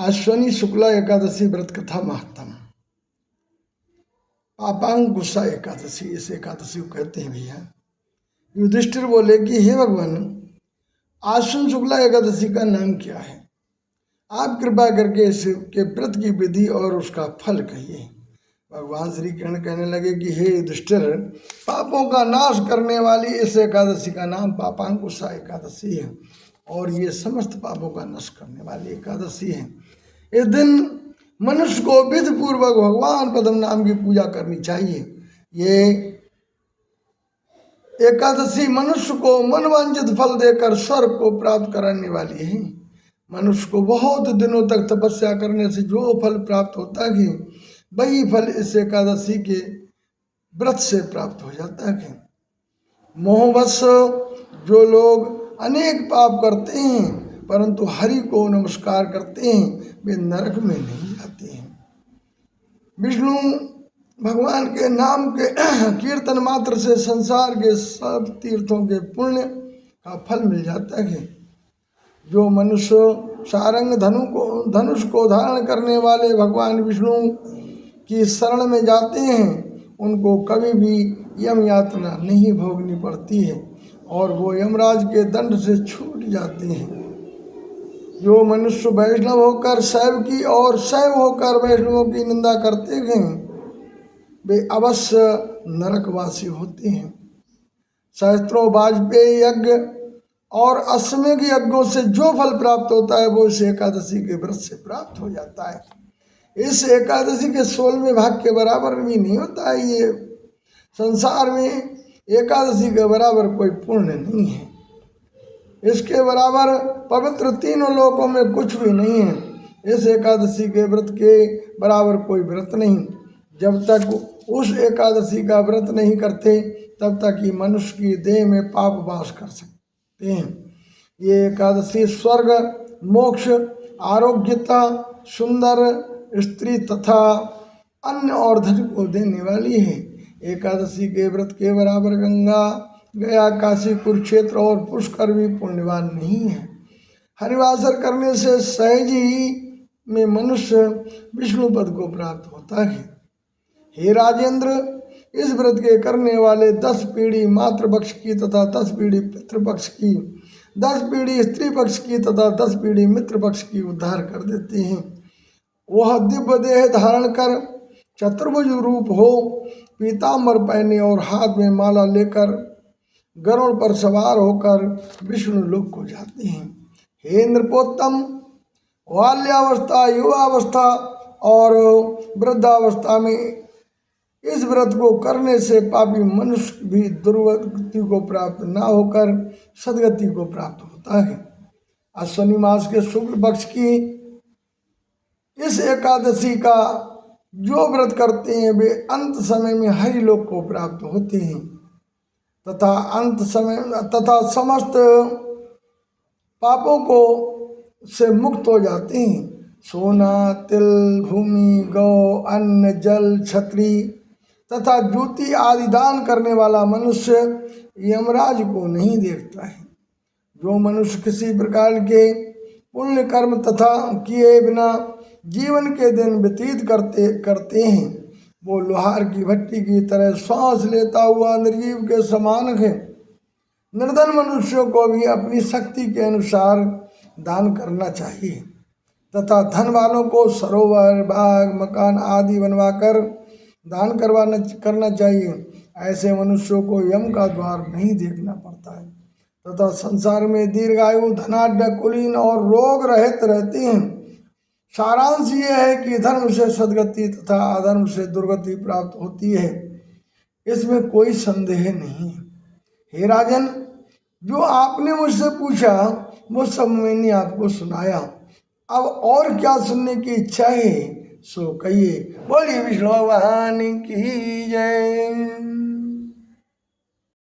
आश्विनी शुक्ला एकादशी व्रत कथा महत्तम। पापांकुशा एकादशी, इस एकादशी को कहते हैं भैया। युधिष्ठिर बोले कि हे भगवान, आश्विन शुक्ला एकादशी का नाम क्या है? आप कृपा करके इसके व्रत की विधि और उसका फल कहिए। भगवान श्री कृष्ण कहने लगे कि हे युधिष्ठिर, पापों का नाश करने वाली इस एकादशी का नाम पापांकुशा एकादशी है और ये समस्त पापों का नाश करने वाली एकादशी है। इस दिन मनुष्य को विधि पूर्वक भगवान पद्म नाम की पूजा करनी चाहिए। ये एकादशी मनुष्य को मनवांछित फल देकर स्वर्ग को प्राप्त कराने वाली है। मनुष्य को बहुत दिनों तक तपस्या करने से जो फल प्राप्त होता है वही फल इस एकादशी के व्रत से प्राप्त हो जाता है। मोहवश जो लोग अनेक पाप करते हैं परंतु हरि को नमस्कार करते हैं वे नरक में नहीं जाते हैं। विष्णु भगवान के नाम के कीर्तन मात्र से संसार के सब तीर्थों के पुण्य का फल मिल जाता है। जो मनुष्य सारंग धनुष को धारण करने वाले भगवान विष्णु की शरण में जाते हैं उनको कभी भी यम यातना नहीं भोगनी पड़ती है और वो यमराज के दंड से छूट जाते हैं। जो मनुष्य वैष्णव होकर शैव की और शैव होकर वैष्णवों की निंदा करते हैं वे अवश्य नरकवासी होते हैं। सहस्त्रों वाजपेयी यज्ञ और अश्वमेध यज्ञों से जो फल प्राप्त होता है वो इस एकादशी के व्रत से प्राप्त हो जाता है। इस एकादशी के 16वें भाग के बराबर भी नहीं होता है। ये संसार में एकादशी के बराबर कोई पुण्य नहीं है। इसके बराबर पवित्र तीनों लोकों में कुछ भी नहीं है। इस एकादशी के व्रत के बराबर कोई व्रत नहीं। जब तक उस एकादशी का व्रत नहीं करते तब तक ही मनुष्य की देह में पाप वास कर सकते हैं। ये एकादशी स्वर्ग, मोक्ष, आरोग्यता, सुंदर स्त्री तथा अन्न और धन को देने वाली है। एकादशी के व्रत के बराबर गंगा, गया, काशी, कुरुक्षेत्र और पुष्कर भी पुण्यवान नहीं है। हरिवासर करने से सहज ही में मनुष्य विष्णु पद को प्राप्त होता है। हे राजेंद्र, इस व्रत के करने वाले 10 पीढ़ी मातृ पक्ष की तथा 10 पीढ़ी पितृपक्ष की, 10 पीढ़ी स्त्री पक्ष की तथा 10 पीढ़ी मित्र पक्ष की उद्धार कर देते हैं। वह दिव्य देह धारण कर चतुर्भुज रूप हो, पीताम्बर पहने और हाथ में माला लेकर गरुड़ पर सवार होकर विष्णु लोक को जाते हैं। हे नृपोत्तम, बाल्यावस्था, युवावस्था और वृद्धावस्था में इस व्रत को करने से पापी मनुष्य भी दुर्गति को प्राप्त न होकर सदगति को प्राप्त होता है। अश्विनी मास के शुक्ल पक्ष की इस एकादशी का जो व्रत करते हैं वे अंत समय में हरि लोक को प्राप्त होते हैं तथा समस्त पापों को से मुक्त हो जाते हैं। सोना, तिल, भूमि, गौ, अन्न, जल, छत्री तथा ज्योति आदि दान करने वाला मनुष्य यमराज को नहीं देखता है। जो मनुष्य किसी प्रकार के पुण्य कर्म तथा किए बिना जीवन के दिन व्यतीत करते हैं वो लोहार की भट्टी की तरह सांस लेता हुआ निर्जीव के समान है। निर्धन मनुष्यों को भी अपनी शक्ति के अनुसार दान करना चाहिए तथा धन वालों को सरोवर, बाग, मकान आदि बनवाकर दान करना चाहिए। ऐसे मनुष्यों को यम का द्वार नहीं देखना पड़ता है तथा संसार में दीर्घायु, धनाढ्य, कुलीन और रोग रहित रहते हैं। सारांश ये है कि धर्म से सदगति तथा अधर्म से दुर्गति प्राप्त होती है, इसमें कोई संदेह नहीं है। हे राजन, जो आपने मुझसे पूछा वो सब मैंने आपको सुनाया। अब और क्या सुनने की इच्छा है सो कहिए। बोलिए विष्णु भगवान की जय।